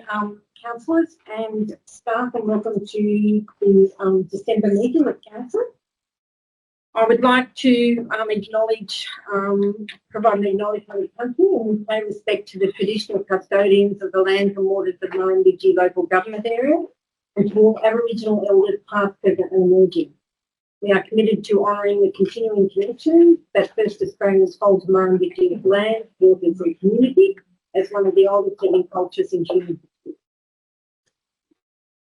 councillors and staff, and welcome to the December meeting of council. I would like to provide an acknowledgement of country and pay respect to the traditional custodians of the lands and waters of the Murrumbidgee local government area and to all Aboriginal elders past, present and emerging. We are committed to honouring the continuing connection that first Australians hold to Murrumbidgee land, waters and community as one of the oldest living cultures in human history.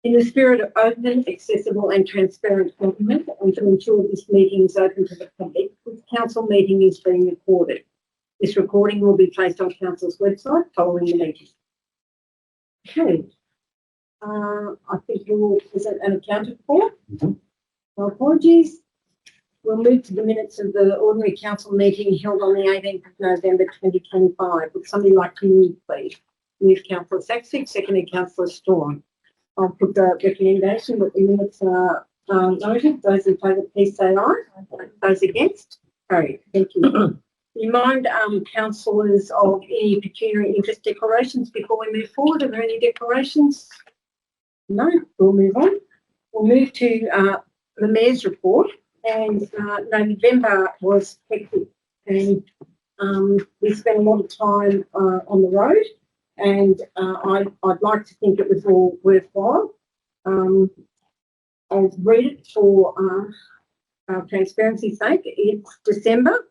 In the spirit of open, accessible and transparent government, and to ensure this meeting is open to the public, this council meeting is being recorded. This recording will be placed on council's website following the meeting. Okay. I think we will present an account report. My apologies. We'll move to the minutes of the ordinary council meeting held on the 18th of November 2025. Would somebody like to move, please? Move Councillor Saxby, seconded Councillor Storm. I'll put the recommendation that the minutes are noted. Those in favour, please say aye. Those against? Carried. Thank you. Remind councillors of any pecuniary interest declarations before we move forward. Are there any declarations? No. We'll move on. We'll move to the Mayor's report. And November was hectic, and we spent a lot of time on the road, and I'd like to think it was all worthwhile. I'll read it for transparency's sake. It's December,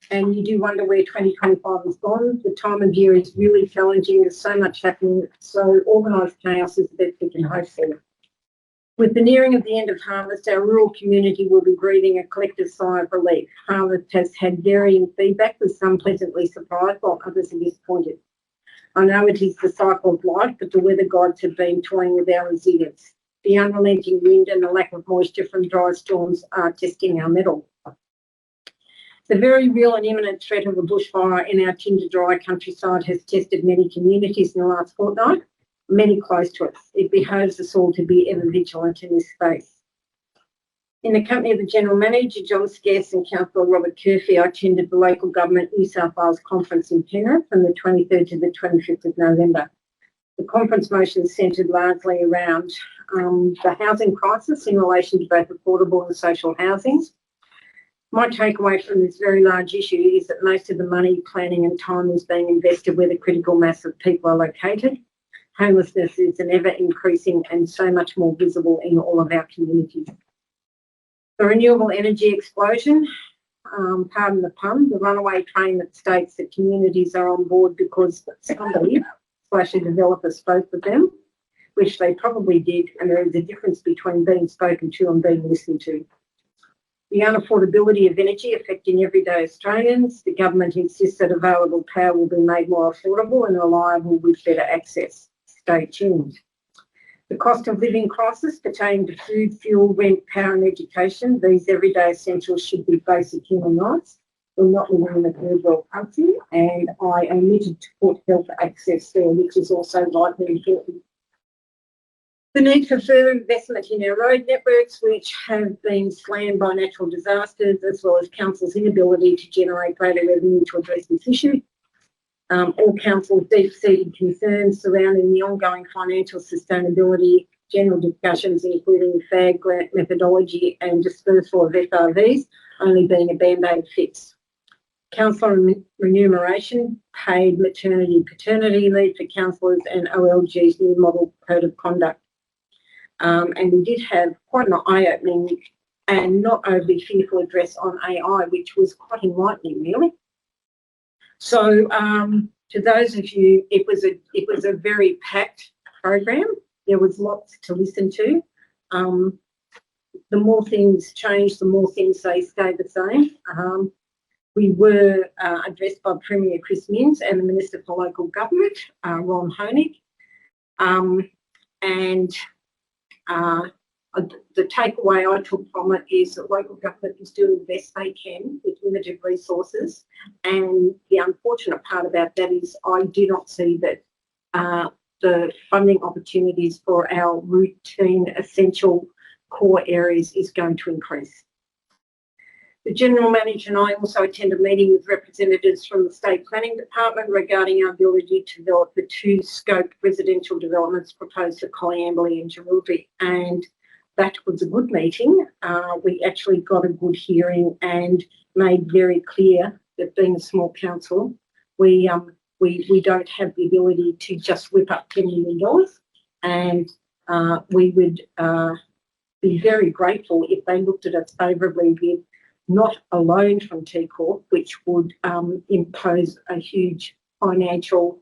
and you do wonder where 2025 has gone. The time of year is really challenging. There's so much happening, so organised chaos is the best we can hope for. With the nearing of the end of harvest, our rural community will be breathing a collective sigh of relief. Harvest has had varying feedback, with some pleasantly surprised while others are disappointed. I know it is the cycle of life, but the weather gods have been toying with our resilience. The unrelenting wind and the lack of moisture from dry storms are testing our mettle. The very real and imminent threat of a bushfire in our tinder-dry countryside has tested many communities in the last fortnight. Many close to us. It behoves us all to be ever vigilant in this space. In the company of the General Manager, John Scarce, and Councillor Robert Curfey, I attended the Local Government New South Wales Conference in Penrith from the 23rd to the 25th of November. The conference motion centred largely around the housing crisis in relation to both affordable and social housing. My takeaway from this very large issue is that most of the money, planning and time is being invested where the critical mass of people are located. Homelessness is an ever-increasing and so much more visible in all of our communities. The renewable energy explosion, pardon the pun, the runaway train that states that communities are on board because somebody, / a developer, spoke with them, which they probably did, and there is a difference between being spoken to and being listened to. The unaffordability of energy affecting everyday Australians. The government insists that available power will be made more affordable and reliable with better access. Stay tuned. The cost of living crisis pertaining to food, fuel, rent, power and education. These everyday essentials should be basic human rights. We're not living in a third world country, and I omitted to put health access there, which is also vitally important. The need for further investment in our road networks, which have been slammed by natural disasters, as well as council's inability to generate greater revenue to address this issue. All council's deep-seated concerns surrounding the ongoing financial sustainability, general discussions including FAG grant methodology and dispersal of FRVs only being a band-aid fix. Councillor remuneration, paid maternity paternity leave for councillors, and OLG's new model code of conduct. And we did have quite an eye-opening and not overly fearful address on AI, which was quite enlightening, really. So to those of you, it was a very packed program. There was lots to listen to. The more things change, the more things they stay the same. We were addressed by Premier Chris Minns and the Minister for Local Government, Ron Honig. The takeaway I took from it is that local government is doing the best they can with limited resources, and the unfortunate part about that is I do not see that the funding opportunities for our routine essential core areas is going to increase. The General Manager and I also attended a meeting with representatives from the State Planning Department regarding our ability to develop the 2 scoped residential developments proposed for Coleambally and Murrumbidgee, and that was a good meeting. We actually got a good hearing and made very clear that being a small council, we don't have the ability to just whip up $10 million, and we would be very grateful if they looked at us favourably with not a loan from T Corp, which would impose a huge financial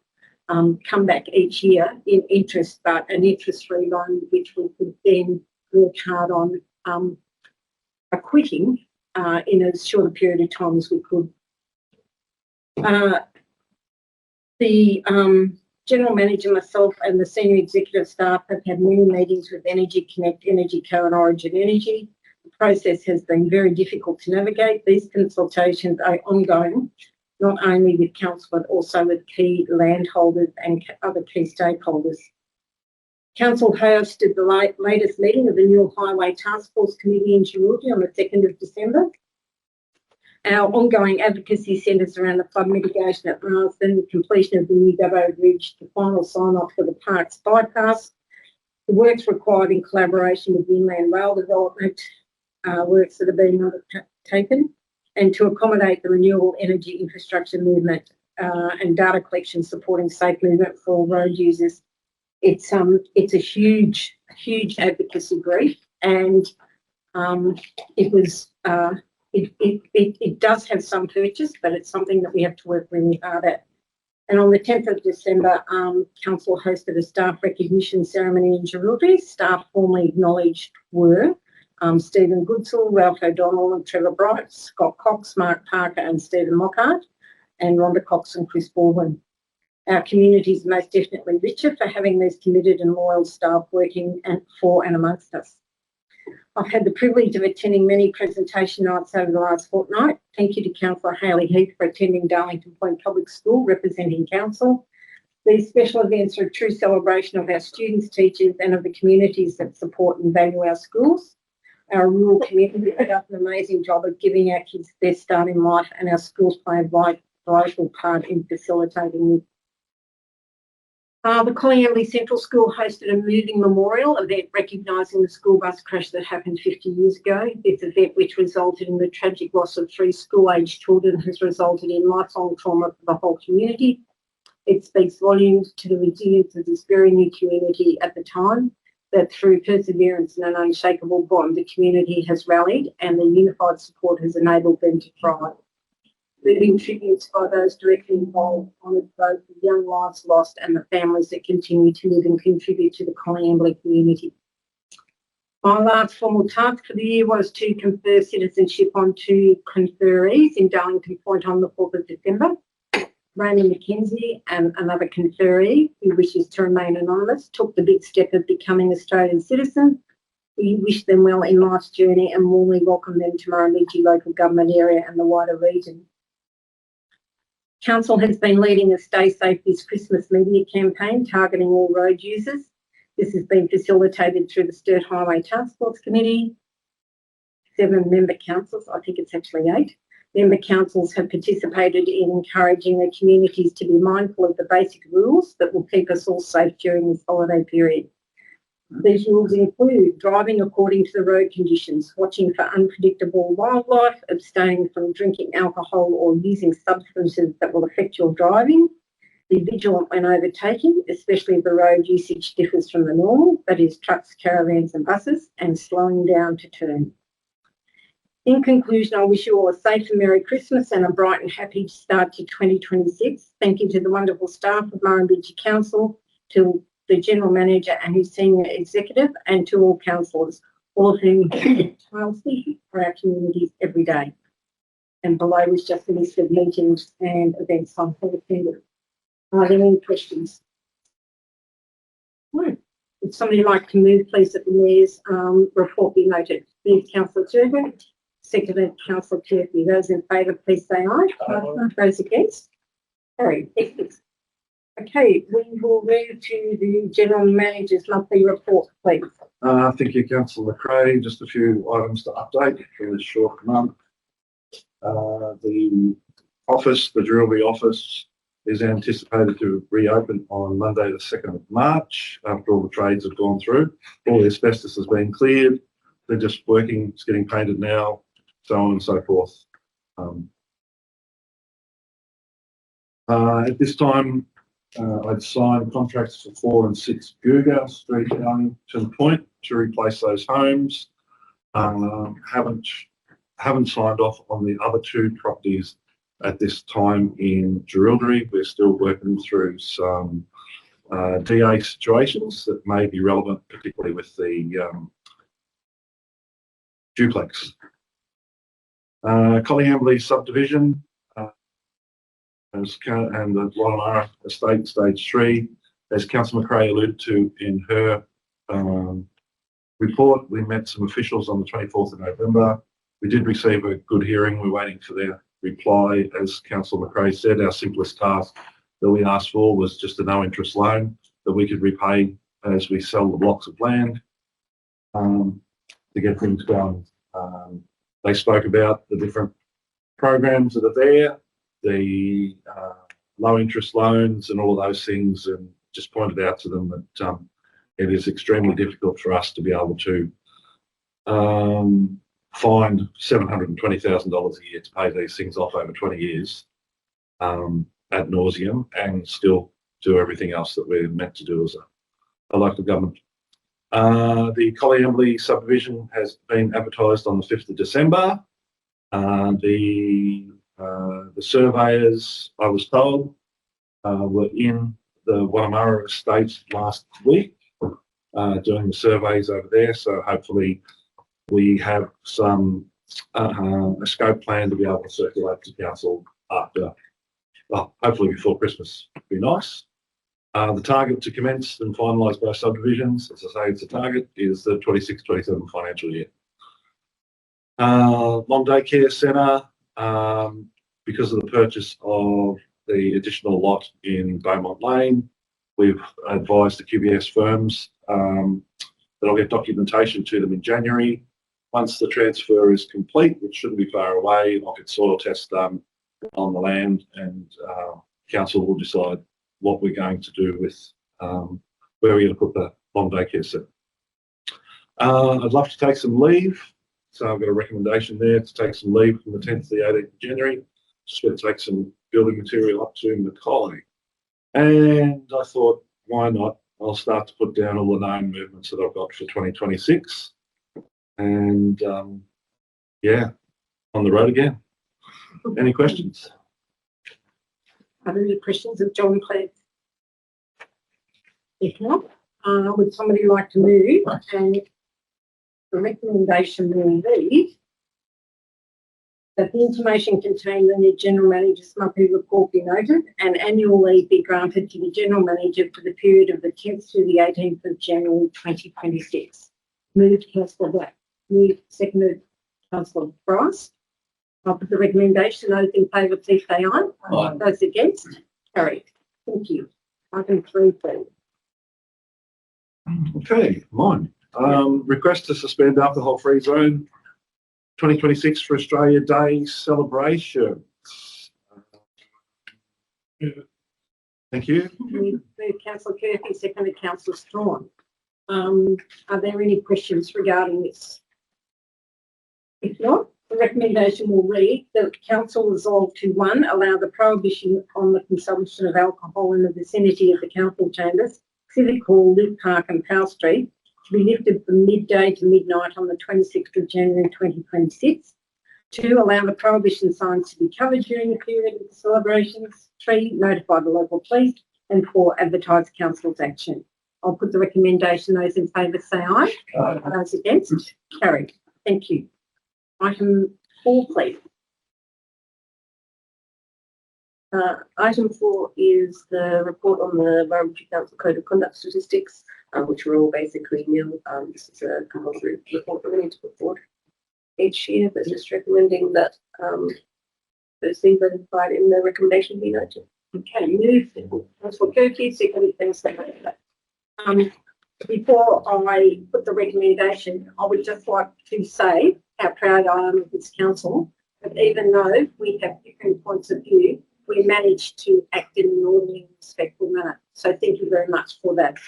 comeback each year in interest, but an interest-free loan which we could then work hard on acquitting in as short a period of time as we could. The General Manager, myself and the senior executive staff have had many meetings with Energy Connect, Energy Co and Origin Energy. The process has been very difficult to navigate. These consultations are ongoing, not only with council but also with key landholders and other key stakeholders. Council hosted the latest meeting of the new Highway Task Force Committee in Murrumbidgee on the 2nd of December. Our ongoing advocacy centres around the flood mitigation at Marsden, the completion of the new Dubbo Bridge, the final sign-off for the Parks bypass, the works required in collaboration with the Inland Rail Development works that are being undertaken, and to accommodate the renewable energy infrastructure movement and data collection supporting safe movement for all road users. It's a huge advocacy brief, and it was. It does have some purchase, but it's something that we have to work really hard at. And on the 10th of December, Council hosted a staff recognition ceremony in Murrumbidgee. Staff formally acknowledged were Stephen Goodsall, Ralph O'Donnell and Trevor Bright, Scott Cox, Mark Parker and Stephen Mockhart, and Rhonda Cox and Chris Baldwin. Our community is most definitely richer for having these committed and loyal staff working for and amongst us. I've had the privilege of attending many presentation nights over the last fortnight. Thank you to Councillor Hayley Heath for attending Darlington Point Public School, representing Council. These special events are a true celebration of our students, teachers and of the communities that support and value our schools. Our rural community does an amazing job of giving our kids their start in life, and our schools play a vital part in facilitating this. The Coleambally Central School hosted a moving memorial event recognising the school bus crash that happened 50 years ago. This event, which resulted in the tragic loss of 3 school-aged children, has resulted in lifelong trauma for the whole community. It speaks volumes to the resilience of this very new community at the time, that through perseverance and an unshakable bond, the community has rallied and the unified support has enabled them to thrive. Living tributes by those directly involved honoured both the young lives lost and the families that continue to live and contribute to the Coleambally community. My last formal task for the year was to confer citizenship on 2 conferees in Darlington Point on the 4th of December. Raymond McKenzie and another conferee, who wishes to remain anonymous, took the big step of becoming Australian citizens. We wish them well in life's journey and warmly welcome them to Murrumbidgee local government area and the wider region. Council has been leading a Stay Safe This Christmas media campaign targeting all road users. This has been facilitated through the Sturt Highway Task Force Committee. 7 member councils, I think it's actually 8. Member councils have participated in encouraging the communities to be mindful of the basic rules that will keep us all safe during this holiday period. These rules include driving according to the road conditions, watching for unpredictable wildlife, abstaining from drinking alcohol or using substances that will affect your driving, be vigilant when overtaking, especially if the road usage differs from the normal, that is trucks, caravans and buses, and slowing down to turn. In conclusion, I wish you all a safe and Merry Christmas and a bright and happy start to 2026. Thank you to the wonderful staff of Murrumbidgee Council, to the General Manager and his senior executive, and to all councillors, all of whom work tirelessly for our communities every day. And below is just a list of meetings and events I'm attending. Are there any questions? No. Would somebody like to move, please, that the Mayor's report be noted? Moved, Councillor Turner. Seconded, Councillor Turkey. Those in favour, please say aye. Aye. Those against? Carried. Okay, we will move to the General Manager's monthly report, please. Thank you, Councillor Cray. Just a few items to update for this short month. The office, the Drury office, is anticipated to reopen on Monday the 2nd of March after all the trades have gone through. All the asbestos has been cleared. They're just working, it's getting painted now, so on and so forth. At this time, I'd signed contracts for 4 and 6 Guga Street, Arlington Point, to replace those homes. Haven't signed off on the other 2 properties at this time in Jerilderie. We're still working through some DA situations that may be relevant, particularly with the duplex. Collyhambley subdivision and the Wannamara estate, stage 3, as Councillor McRae alluded to in her report. We met some officials on the 24th of November. We did receive a good hearing. We're waiting for their reply. As Councillor McRae said, our simplest task that we asked for was just a no interest loan that we could repay as we sell the blocks of land to get things going. They spoke about the different programs that are there, the low interest loans and all of those things, and just pointed out to them that it is extremely difficult for us to be able to find $720,000 a year to pay these things off over 20 years ad nauseum and still do everything else that we're meant to do as a local government. The Collyhambley subdivision has been advertised on the 5th of December. The surveyors, I was told, were in the Wannamara estate last week doing the surveys over there. So hopefully we have some a scope plan to be able to circulate to council after, well, hopefully before Christmas. Would be nice. The target to commence and finalise both subdivisions, as I say, it's a target, is the 26-27 financial year. Long day care centre, because of the purchase of the additional lot in Beaumont Lane, we've advised the QBS firms that I'll get documentation to them in January. Once the transfer is complete, which shouldn't be far away, I'll get soil tests done on the land, and council will decide what we're going to do with where we're going to put the long day care centre. I'd love to take some leave, so I've got a recommendation there to take some leave from the 10th to the 18th of January. Just going to take some building material up to Macaulay. And I thought, why not? I'll start to put down all the known movements that I've got for 2026. And yeah, on the road again. Any questions? Are there any questions of John, please? If not, would somebody like to move? And the recommendation will be that the information contained in the General Manager's monthly report be noted and annual leave be granted to the General Manager for the period of the 10th to the 18th of January 2026. Moved, Councillor Black. Moved, seconded, Councillor Bryce. I'll put the recommendation. Those in favour, please say aye. Aye. Those against? Carried. Thank you. Item 3, please. Okay, mine. Request to suspend alcohol-free zone 2026 for Australia Day celebration. Thank you. Moved Councillor Kirky, seconded Councillor Strawn. Are there any questions regarding this? If not, the recommendation will read that Council resolve to 1, allow the prohibition on the consumption of alcohol in the vicinity of the council chambers, Civic Hall, Live Park and Powell Street to be lifted from midday to midnight on the 26th of January 2026. 2, allow the prohibition signs to be covered during the period of the celebrations. 3, notify the local police. And 4, advertise council's action. I'll put the recommendation. Those in favour say aye. Aye. Those against? Carried. Thank you. Item 4, please. Item 4 is the report on the Murrumbidgee Council Code of Conduct statistics, which are all basically new. This is a compulsory report that we need to put forward each year, but just recommending that those things identified in the recommendation be noted. Okay, move. Councillor Kirky, seconded Councillor Black. Before I put the recommendation, I would just like to say how proud I am of this council But even though we have different points of view, we managed to act in an orderly and respectful manner. So thank you very much for that.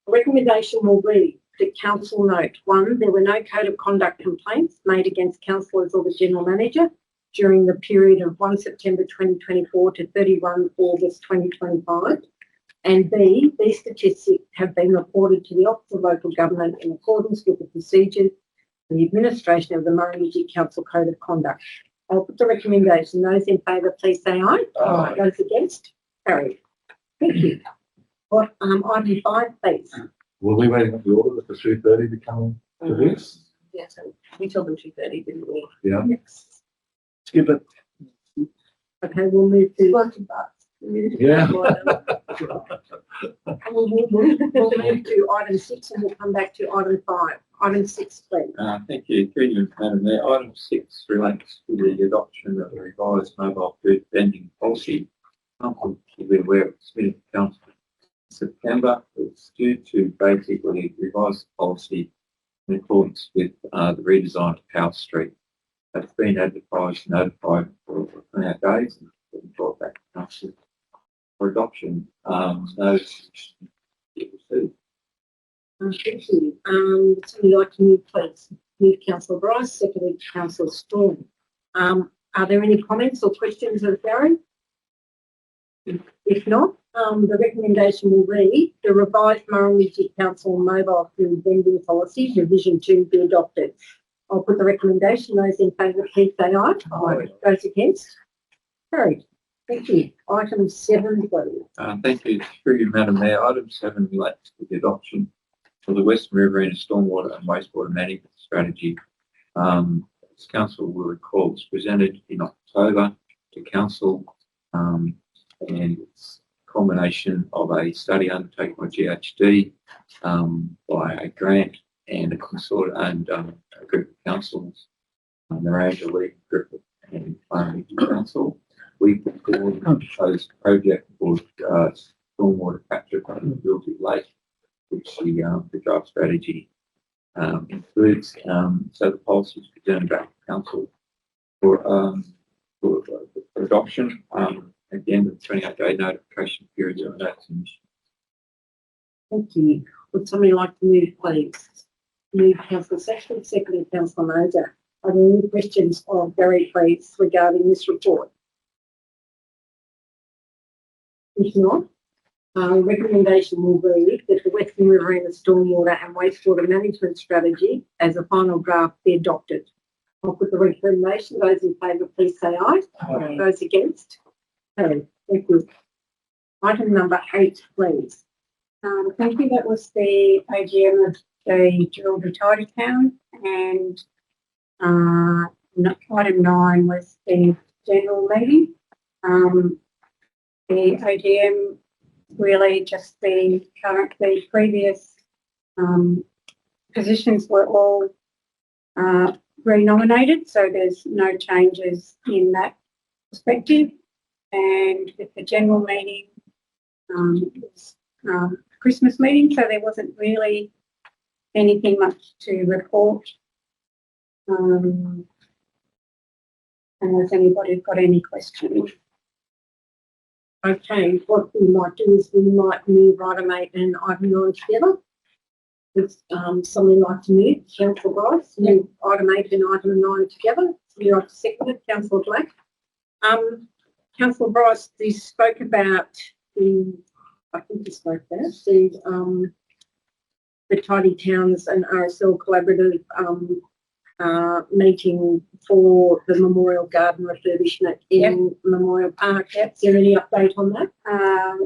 The recommendation will be that council note: 1, there were no code of conduct complaints made against councillors or the general manager during the period of 1 September 2024 to 31 August 2025. And B, these statistics have been reported to the Office of Local Government in accordance with the procedures and the administration of the Murrumbidgee Council Code of Conduct. I'll put the recommendation. Those in favour, please say aye. Aye. Those against? Carried. Thank you. What, item 5, please. Were we waiting up the order for 2:30 to come to this? Yeah, so we told them 2:30, didn't we? Yeah. Yes. Skip it. Okay, we'll move to. Yeah. We'll move to item 6 and we'll come back to item 5. Item 6, please. Thank you. Through you, Madam Mayor. Item 6 relates to the adoption of the revised mobile food vending policy. Council should be aware of the submitted to Council in September. It's due to basically revise the policy in accordance with the redesign of House Street. It's been advertised and notified for 28 days and been brought back to Council for adoption. Notice it received. Thank you. Somebody like to move, please? Move Councillor Bryce, seconded Councillor Storm. Are there any comments or questions of Gary? If not, the recommendation will read: the revised Murrumbidgee Council mobile food vending policy revision 2 be adopted. I'll put the recommendation. Those in favour, please say aye. Aye. Those against? Carried. Thank you. Item 7, please. Thank you. Through you, Madam Mayor. Item 7 relates to the adoption of the Western Riverina Stormwater and Wastewater Management Strategy. As Council will recall, it was presented in October to Council, and it's a combination of a study undertaken by GHD, by a grant and a consort and a group of councils, the Ranger League group and Murrumbidgee Council. We put forward a proposed project for stormwater capture from the Murrumbidgee Lake, which the draft strategy includes. So the policy is presented back to Council for adoption at the end of the 28-day notification period of that submission. Thank you. Would somebody like to move, please? Move Councillor Sexton, seconded Councillor Moser. Are there any questions of Gary, please, regarding this report? If not, recommendation will be that the Western Riverina Stormwater and Wastewater Management Strategy as a final draft be adopted. I'll put the recommendation. Those in favour, please say aye. Aye. Those against? Carried. Thank you. Item number 8, please. Thank you. That was the AGM of the Jewellery Tidy Town, and item 9 was the general meeting. The AGM really just the previous positions were all renominated, so there's no changes in that perspective. And with the general meeting, it was Christmas meeting, so there wasn't really anything much to report. Unless anybody's got any questions. Okay, what we might do is we might move item 8 and item 9 together. Would somebody like to move? Councillor Bryce, move item 8 and item 9 together. Somebody like to second it? Councillor Black. Councillor Bryce, you spoke about I think you spoke about the Tidy Towns and RSL collaborative meeting for the Memorial Garden refurbishment in Memorial Park. Is there any update on that?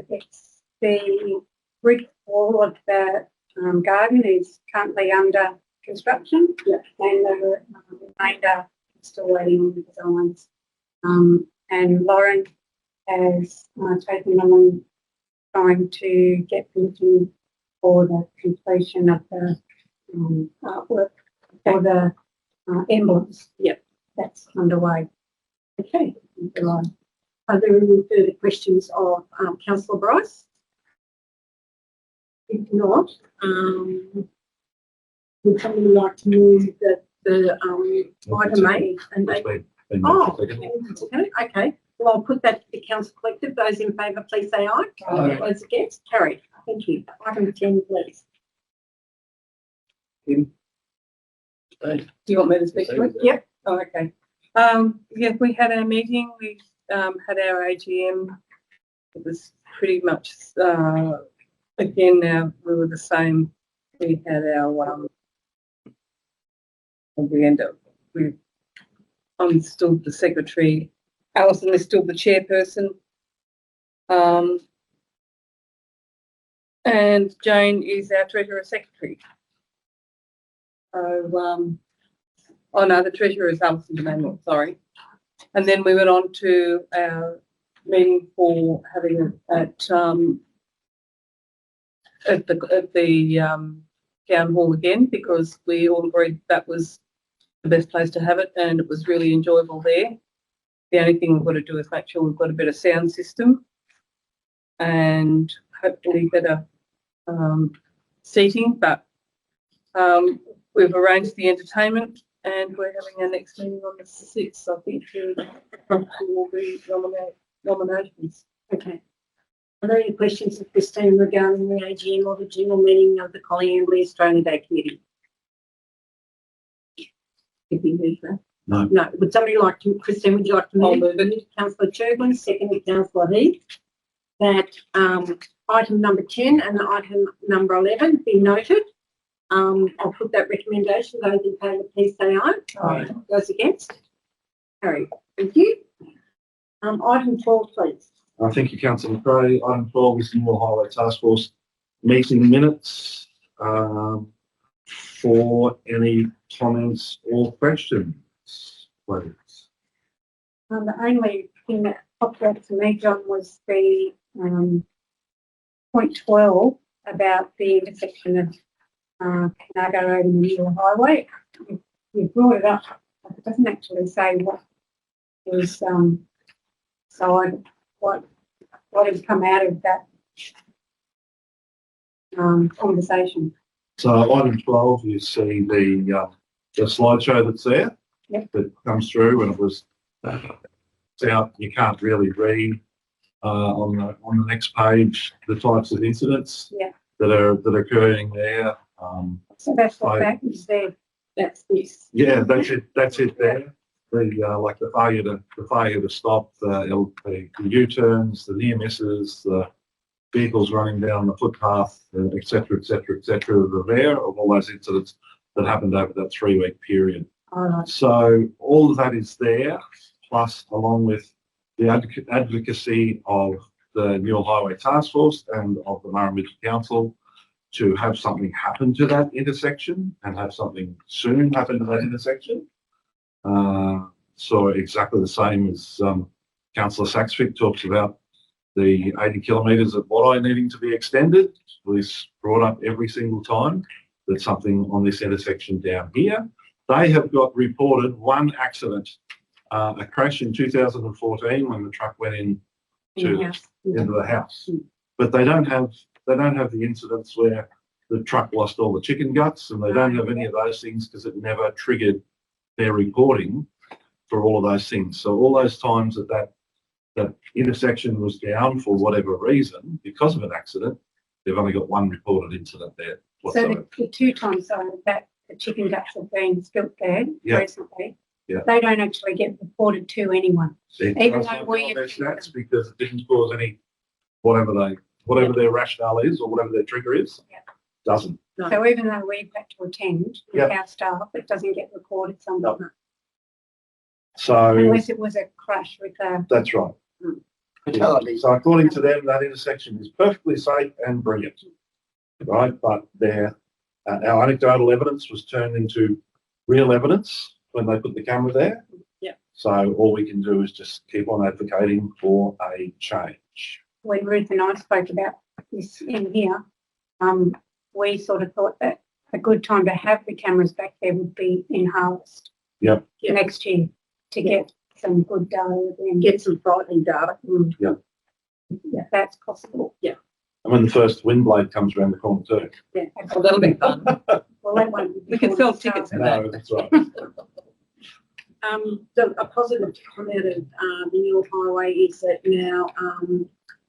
It's the brick wall of the garden is currently under construction, and the remainder is still waiting on the designs. And Lauren has taken on trying to get permission for the completion of the artwork for the emblems. Yep. That's underway. Okay. Are there any further questions of Councillor Bryce? If not, would somebody like to move that the item 8 and 8? Been Oh, moved and seconded. okay. Well, I'll put that to the council collective. Those in favour, please say aye. Aye. Those against, carried. Thank you. Item 10, please. Kim? Do you want me to speak to it? Yep. Oh, okay. Yeah, we had our meeting. We had our AGM. It was pretty much again. Now we were the same. We had our we end up with. I'm still the secretary. Alison is still the chairperson. And Jane is our treasurer secretary. So, oh no, the treasurer is Alison Demanuel, sorry. And then we went on to our meeting for having it at the town hall again, because we all agreed that was the best place to have it, and it was really enjoyable there. The only thing we've got to do is make sure we've got a better sound system and hopefully better seating, but we've arranged the entertainment and we're having our next meeting on the 6th, I think, will be nominations. Okay. Are there any questions of Christine regarding the AGM or the general meeting of the Collie Amberley Australian Day Committee? If you move that. No. No. Would somebody like to, Christine, would you like to I'll move? move it. Councillor Churgwin, second Councillor Heath. That item number 10 and item number 11 be noted. I'll put that recommendation. Those in favour, please say aye. Aye. Those against? Carried. Thank you. Item 12, please. Thank you, Councillor McRae. Item 12 is the New Highway Task Force meeting minutes. For any comments or questions, please. The only thing that popped out to me, John, was the point 12 about the intersection of Canago Road and the New Highway. You brought it up, but it doesn't actually say what was side, what has come out of that conversation. So item 12, you see the slideshow that's there. Yep. That comes through, and it was it's out. You can't really read on the next page the types of incidents Yeah. that are occurring there. So that's what Right. that is there. That's this. Yeah, that's it. That's it there. The like the failure to stop, the U-turns, the near misses, the vehicles running down the footpath, et cetera, et cetera, et cetera, are there of all those incidents that happened over that 3-week period. All right. So all of that is there, plus along with the advocacy of the Newell Highway Task Force and of the Murrumbidgee Council to have something happen to that intersection and have something soon happen to that intersection. So exactly the same as Councillor Saxvik talks about the 80 kilometres at Wadi needing to be extended. Was brought up every single time that something on this intersection down here. They have got reported one accident, a crash in 2014 when the truck went into the house. But they don't have the incidents where the truck lost all the chicken guts, and they don't have any of those things because it never triggered their reporting for all of those things. So all those times that intersection was down for whatever reason because of an accident, they've only got one reported incident there whatsoever. So the 2 times that the chicken guts have been spilt there recently, they don't actually get reported to anyone. Even though we their stats because it didn't cause any whatever their rationale is or whatever their trigger is, doesn't. No. So even though we've had to attend with our staff, it doesn't get recorded somewhere. No. So Unless it was a crash with a that's right. Fatality. So according to them, that intersection is perfectly safe and brilliant, right? But our anecdotal evidence was turned into real evidence when they put the camera there. Yeah. So all we can do is just keep on advocating for a change. when Ruth and I spoke about this in here, we sort of thought that a good time to have the cameras back there would be in harvest. Yep. Next year to get some good data and Get some frightening data. Yep. if that's possible. And when the first wind blade comes around the corner too. Yeah. Well, that'll be fun. Well, that won't be We can before sell the tickets start. for that. No, that's right. a positive to come out of the new highway is that now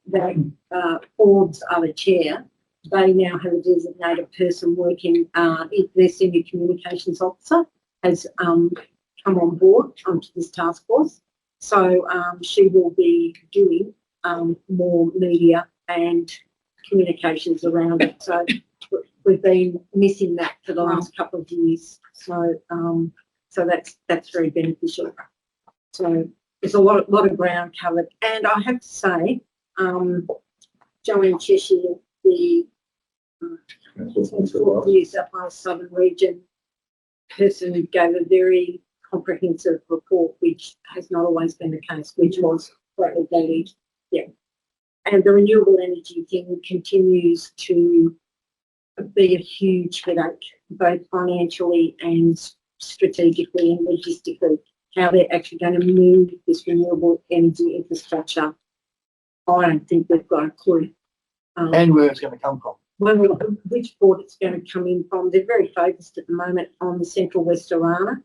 that Forbes are the chair, they now have a designated person working, their senior communications officer has come on board onto this task force. So she will be doing more media and communications around it. So we've been missing that for the last couple of years. So so that's very beneficial. So there's a lot of ground covered. And I have to say, Joanne Cheshire, the New South Wales Southern Region person who gave a very comprehensive report, which has not always been the case, which was greatly valued. Yeah. And the renewable energy thing continues to be a huge headache, both financially and strategically and logistically, how they're actually going to move this renewable energy infrastructure. I don't think we've got a clue. And where it's going to come from. Which port it's going to come in from. They're very focused at the moment on the Central West Arana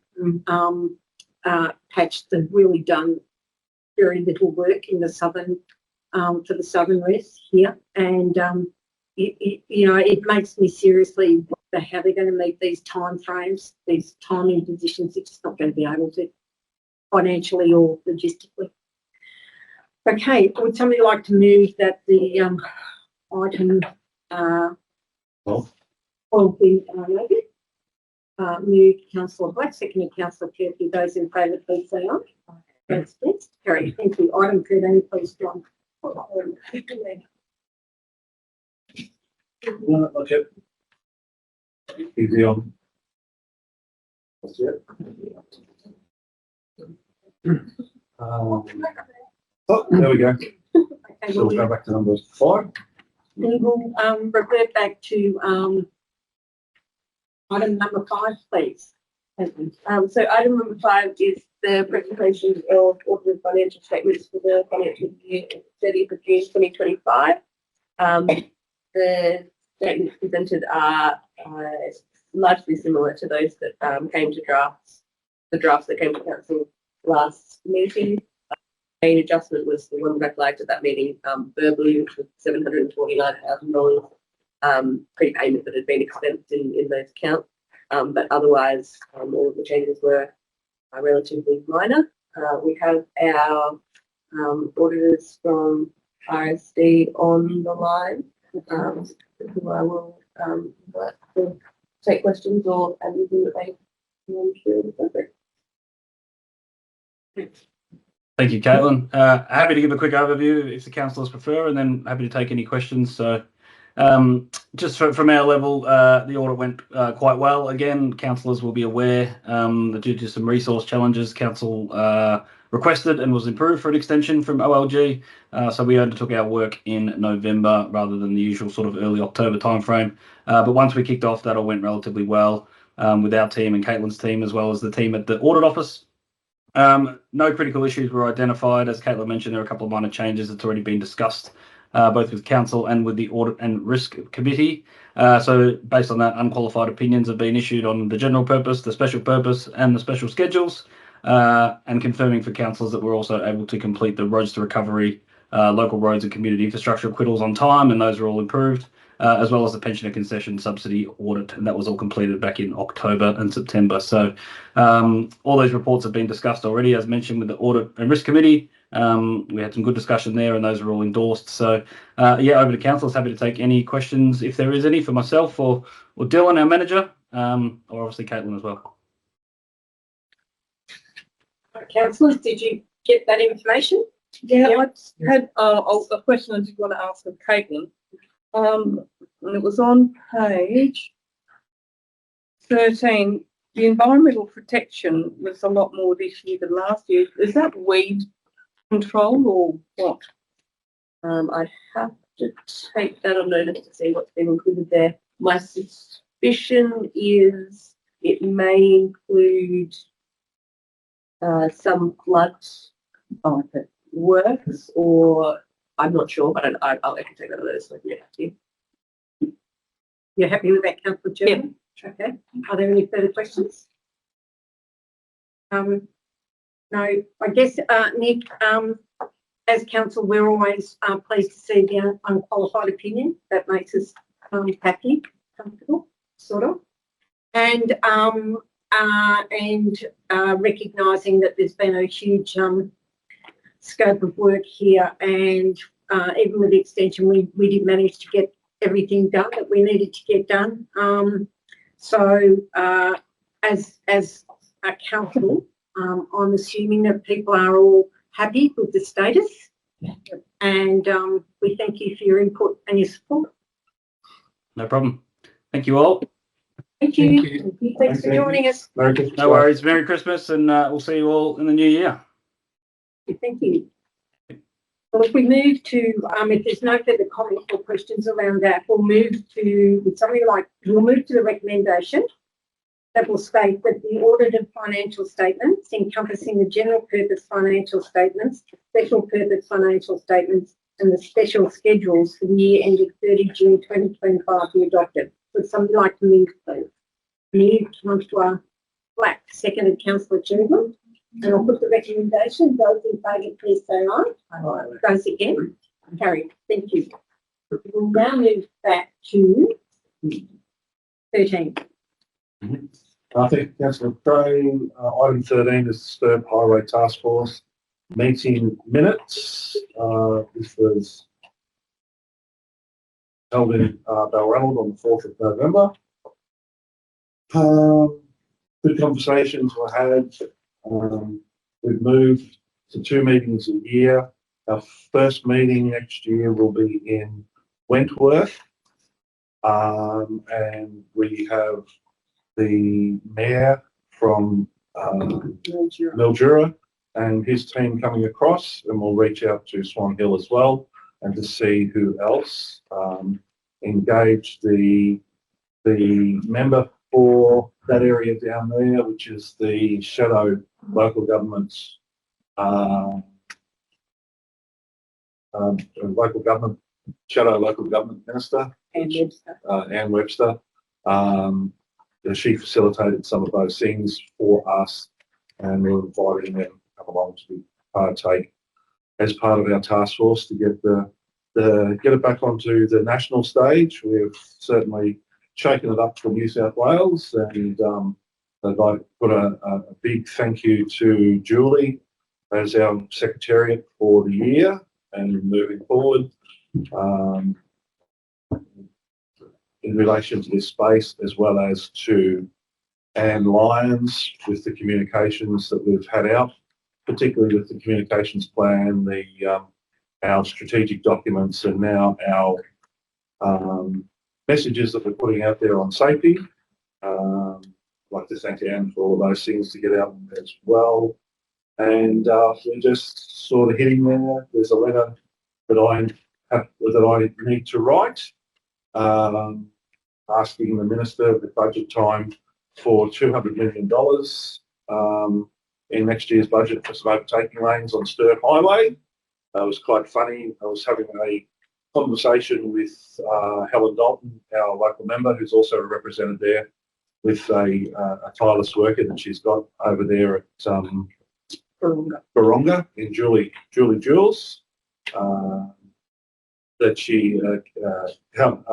patch. They've really done very little work in the southern, for the southern west here. And, it makes me seriously wonder how they're going to meet these time frames, these timing positions. They're just not going to be able to financially or logistically. Okay, would somebody like to move that the item will be noted? Moved Councillor Black, seconded Councillor Kirky. Those in favour, please say aye. That's against. Carried. Thank you. Item 13, please, John. No, not yet. Easy on. That's it. Oh, there we go. Okay, So we'll go back to number 5. we will revert back to item number 5, please. So item number 5 is the presentation of audited financial statements for the financial year 30th of June 2025. The statements presented are largely similar to those that came to drafts. The drafts that came to council last meeting. The main adjustment was the one that I flagged at that meeting verbally, which was $749,000 prepayment that had been expensed in those accounts. But otherwise, all of the changes were relatively minor. We have our auditors from RSD on the line, who I will invite to take questions or anything that they want to share. Thank you, Caitlin. Happy to give a quick overview if the councillors prefer, and then happy to take any questions. So just from our level, the audit went quite well. Again, councillors will be aware that due to some resource challenges, council requested and was approved for an extension from OLG. So we undertook our work in November rather than the usual sort of early October timeframe. But once we kicked off, that all went relatively well with our team and Caitlin's team, as well as the team at the audit office. No critical issues were identified. As Caitlin mentioned, there are a couple of minor changes that's already been discussed, both with council and with the audit and risk committee. So based on that, unqualified opinions have been issued on the general purpose, the special purpose and the special schedules, and confirming for councillors that we're also able to complete the roads to recovery, local roads and community infrastructure acquittals on time, and those are all improved. As well as the pensioner concession subsidy audit, and that was all completed back in October and September. So all those reports have been discussed already, as mentioned, with the audit and risk committee. We had some good discussion there, and those are all endorsed. So yeah, over to council. Happy to take any questions if there is any for myself or Dylan, our manager, or obviously Caitlin as well. Councillors, did you get that information? Yeah, I just had a question I did want to ask of Caitlin. And it was on page 13. The environmental protection was a lot more this year than last year. Is that weed control or what? I have to take that on notice to see what's been included there. My suspicion is it may include some flood works, or I'm not sure, but I can take that on notice. So I can get back to you. You're happy with that, Councillor Chairman? Yeah. Okay. Are there any further questions? No, I guess, Nick, as council, we're always pleased to see the unqualified opinion. That makes us happy, comfortable, sort of. And recognising that there's been a huge scope of work here, and even with the extension, we did manage to get everything done that we needed to get done. So as a council, I'm assuming that people are all happy with the status, and we thank you for your input and your support. No problem. Thank you all. Thank you. Thank you. Thanks for joining us. Merry Christmas. No worries. Merry Christmas, and we'll see you all in the new year. Thank you. Well, if we move to, if there's no further comments or questions around that, we'll move to the recommendation that will state that the audited financial statements encompassing the general purpose financial statements, special purpose financial statements, and the special schedules for the year ended 30 June 2025 be adopted. Would somebody like to move, please? Move, Councillor Black, seconded Councillor Jurgen. And I'll put the recommendation. Those in favour, please say aye. Aye. Those again? Carried. Thank you. We'll now move back to 13. I think Councillor Crane, item 13 is the Sturt Highway Task Force meeting minutes. This was held in Balranald on the 4th of November. Good conversations were had. We've moved to 2 meetings a year. Our first meeting next year will be in Wentworth, and we have the mayor from Mildura and his team coming across, and we'll reach out to Swan Hill as well and to see who else. Engage the member for that area down there, which is the shadow local government's shadow local government minister, Anne Webster. She facilitated some of those things for us, and we're inviting them to come along to partake as part of our task force to get it back onto the national stage. We've certainly shaken it up for New South Wales, and I'd like to put a big thank you to Julie as our secretariat for the year and moving forward in relation to this space, as well as to Anne Lyons with the communications that we've had out, particularly with the communications plan, our strategic documents, and now our messages that we're putting out there on safety. I'd like to thank Anne for all those things to get out as well. And we're just sort of hitting there. There's a letter that I need to write, asking the Minister at budget time for $200 million in next year's budget for some overtaking lanes on Sturt Highway. It was quite funny. I was having a conversation with Helen Dalton, our local member, who's also represented there, with a tireless worker that she's got over there at Baronga in Julie Jules. That she, Helen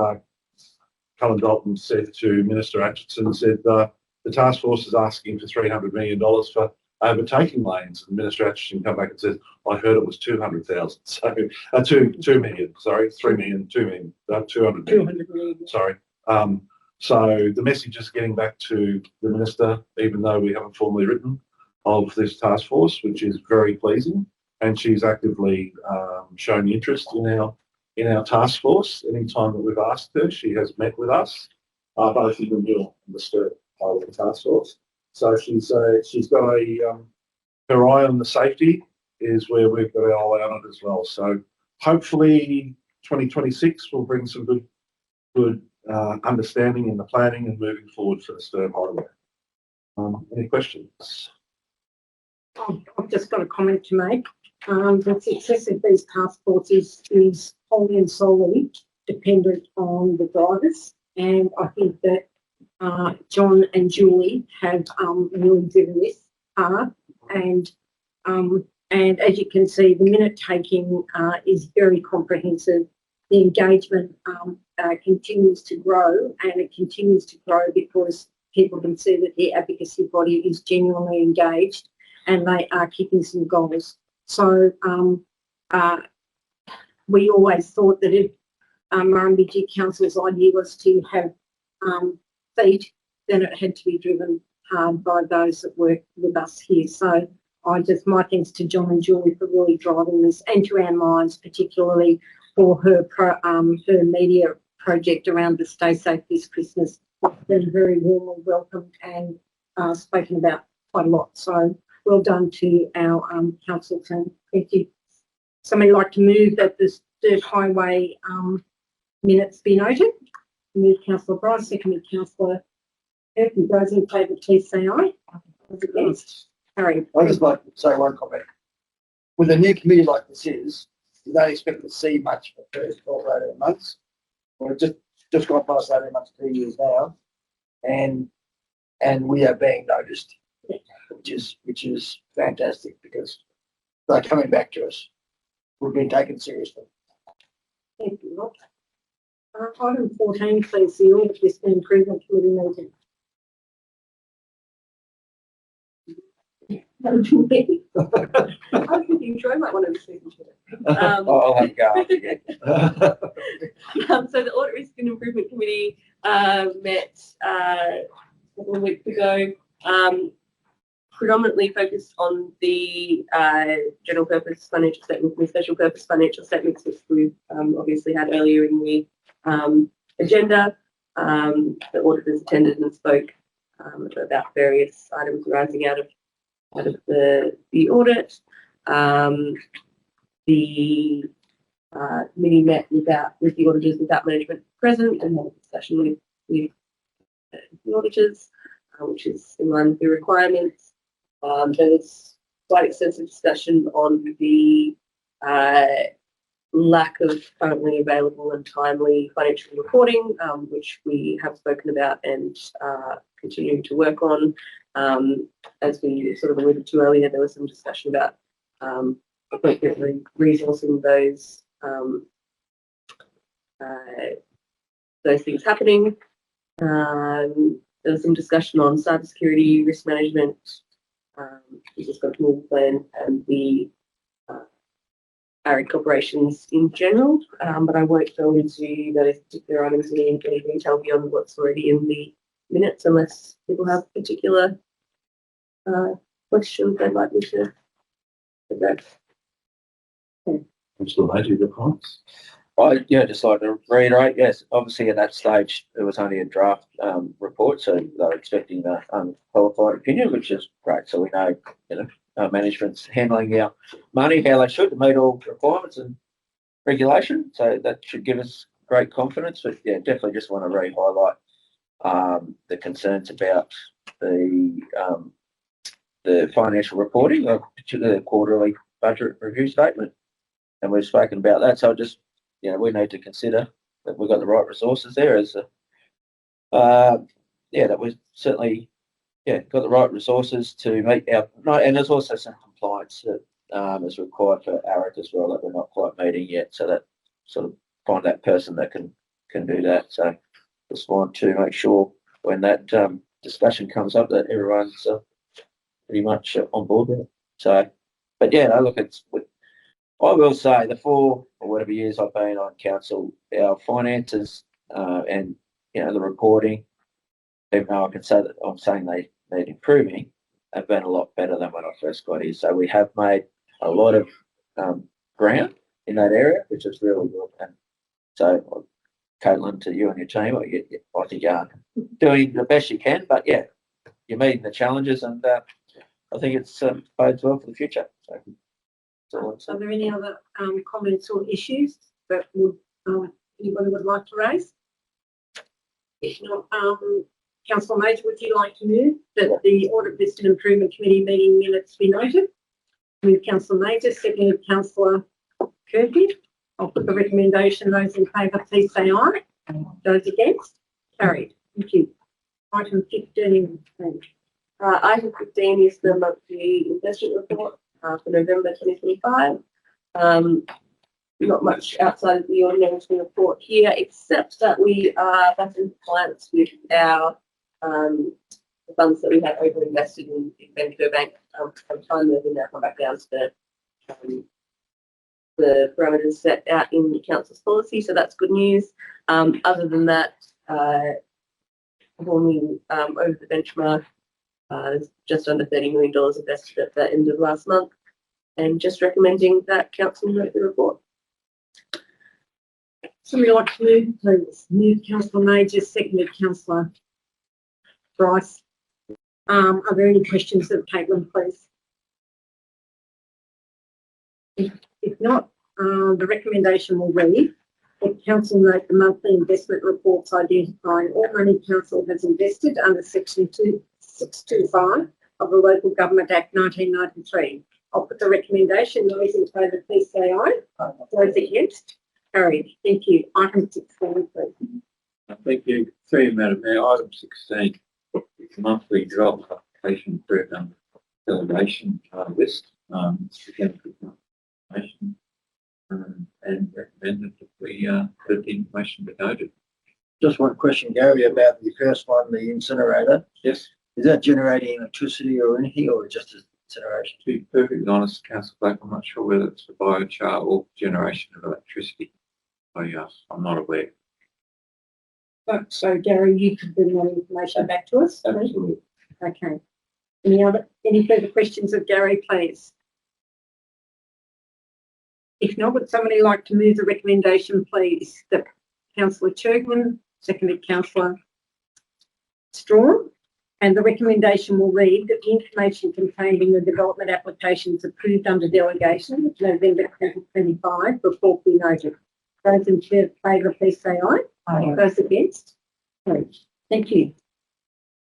Dalton said to Minister Atchison, said the task force is asking for $300 million for overtaking lanes. And Minister Atchison come back and said, I heard it was 200,000. So 2 million, sorry, 3 million, 2 million, 200 million. Sorry. So the message is getting back to the Minister, even though we haven't formally written of this task force, which is very pleasing. And she's actively shown interest in our task force. Any time that we've asked her, she has met with us, both in the Mill and the Sturt Highway Task Force. So she's got her eye on the safety is where we've got our eye on it as well. So hopefully 2026 will bring some good understanding in the planning and moving forward for the Sturt Highway. Any questions? I've just got a comment to make. The success of these task forces is wholly and solely dependent on the drivers, and I think that John and Julie have really driven this hard, and And as you can see, the minute taking is very comprehensive. The engagement continues to grow, and it continues to grow because people can see that the advocacy body is genuinely engaged and they are keeping some goals. So we always thought that if Murrumbidgee Council's idea was to have feet, then it had to be driven hard by those that work with us here. So my thanks to John and Julie for really driving this, and to Anne Lyons particularly for her media project around the Stay Safe This Christmas. It's been very warmly welcomed and spoken about quite a lot. So well done to our council team. Thank you. Somebody like to move that the Sturt Highway minutes be noted. Move Councillor Bryce, seconded Councillor Kirk. Those in favour, please say aye. Those against? Carried. I'd just like to say one comment. With a new committee like this is, you don't expect to see much for the first 12 or 18 months. We're just gone past 18 months, 2 years now, and we are being noticed, which is fantastic because they're coming back to us. We've been taken seriously. Thank you, Rob. Item 14, please, the Audit Risk and Improvement Committee meeting. I was thinking Troy might want to speak to it. I'll have a go again. So the Audit Risk and Improvement Committee met a couple of weeks ago, predominantly focused on the general purpose financial statements and special purpose financial statements, which we've obviously had earlier in the agenda. The auditors attended and spoke about various items arising out of the audit. The committee met with the auditors without management present and had a discussion with the auditors, which is in line with the requirements. There was quite extensive discussion on the lack of currently available and timely financial reporting, which we have spoken about and continuing to work on. As we sort of alluded to earlier, there was some discussion about appropriately resourcing those things happening. There was some discussion on cybersecurity, risk management, we just got a community plan, and the ARIC operations in general, but I won't go into those particular items in any detail beyond what's already in the minutes, unless people have particular questions they'd like me to address. Councillor Major, your comments? Just like to reiterate, yes, obviously at that stage it was only a draft report, so they were expecting an unqualified opinion, which is great. So we know, management's handling our money how they should to meet all requirements and regulation. So that should give us great confidence. But yeah, definitely just want to re-highlight the concerns about the financial reporting, particularly the quarterly budget review statement. And we've spoken about that. So just, we need to consider that we've got the right resources there that we've certainly, got the right resources to meet and there's also some compliance that is required for ARIC as well that we're not quite meeting yet. So that sort of find that person that can do that. So just want to make sure when that discussion comes up that everyone's pretty much on board with it. So, but look, I will say the 4 or whatever years I've been on council, our finances and the reporting, even though I can say that I'm saying they need improving, have been a lot better than when I first got here. So we have made a lot of ground in that area, which is really good. And so, Caitlin, to you and your team, I think you're doing the best you can. But you're meeting the challenges, and I think it's bodes well for the future. So, Are there any other comments or issues that anybody would like to raise? If not, Councillor Major, would you like to move that the Audit Risk and Improvement Committee meeting minutes be noted? Move Councillor Major, seconded Councillor Kirby. I'll put the recommendation. Those in favour, please say aye. Those against? Carried. Thank you. Item 15. Item 15 is the monthly investment report. for November 2025. Not much outside of the ordinary report here, except that we are back in compliance with our the funds that we had over invested in Bendigo Bank. From time they've now come back down to the parameters set out in the council's policy, so that's good news. Other than that, performing over the benchmark, there's just under $30 million invested at the end of last month, and just recommending that council note the report. Somebody like to move, please. Move Councillor Major, seconded Councillor Bryce. Are there any questions of Caitlin, please? If not, the recommendation will read that council note the monthly investment reports identifying all money council has invested under section 2625 of the Local Government Act 1993. I'll put the recommendation. Those in favour, please say aye. Those against? Carried. Thank you. Item 16, please. Thank you. Through you, Madam Mayor. Item 16, monthly job application for delegation list. Again, information, and recommended that we put the information be noted. Just one question, Gary, about the first one, the incinerator. Yes. Is that generating electricity or anything, or just as incineration? To be perfectly honest, Councillor Black, I'm not sure whether it's for biochar or generation of electricity. I'm not aware. So, Gary, you could bring that information back to us, please? Absolutely. Okay. Any further questions of Gary, please? If not, would somebody like to move the recommendation, please? That Councillor Churgman, seconded Councillor Strawn, and the recommendation will read that the information contained in the development applications approved under delegation of November 2025 before be noted. Those in favour, please say aye. Aye. Those against? No. Thank you.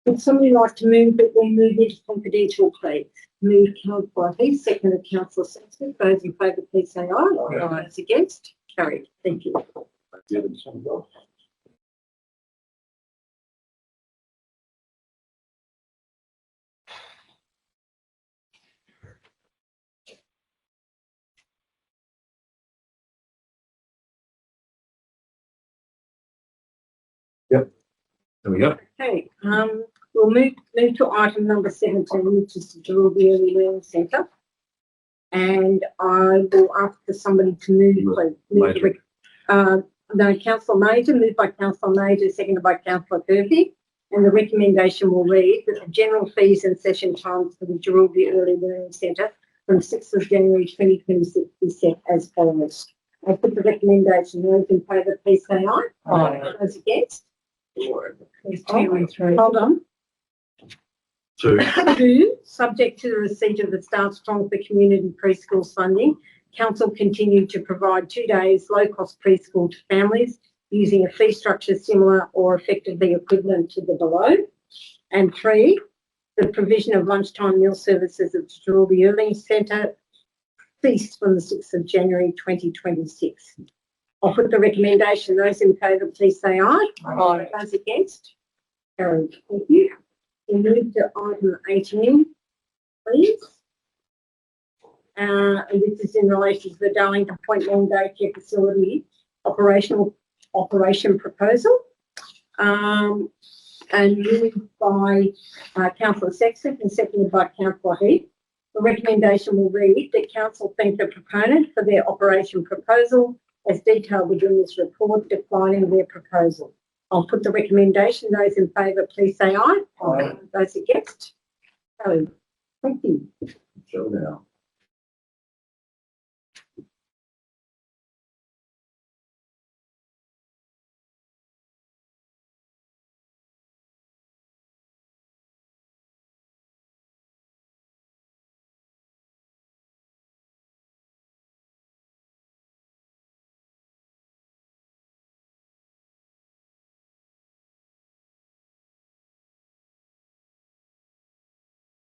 Would somebody like to move that we move into confidential, please? Move Councillor Heath, seconded Councillor Sexton. Those in favour, please say aye. Aye. Those against? Carried. Thank you. There we go. Okay, we'll move to item number 17, which is the Murrumbidgee Early Learning Centre. And I will ask for somebody to move, please. Councillor Major, moved by Councillor Major, seconded by Councillor Murphy. And the recommendation will read that the general fees and session times for the Murrumbidgee Early Learning Centre from 6th of January 2026 be set as follows. I put the recommendation. Those in favour, please say aye. Aye. Those against? Hold on. 2, subject to the receipt of the Start Strong for Community Preschool funding, Council continued to provide 2 days low-cost preschool to families using a fee structure similar or effectively equivalent to the below. And 3, the provision of lunchtime meal services at the Murrumbidgee Early Centre ceased from the 6th of January 2026. I'll put the recommendation. Those in favour, please say aye. Aye. Those against? Carried. Thank you. We move to item 18, please. And this is in relation to the Darlington Point Long Daycare Facility operation proposal. And moved by Councillor Sexton and seconded by Councillor Heath. The recommendation will read that Council thank the proponent for their operation proposal as detailed within this report, declining their proposal. I'll put the recommendation. Those in favour, please say aye. Aye. Those against? Thank you. So now.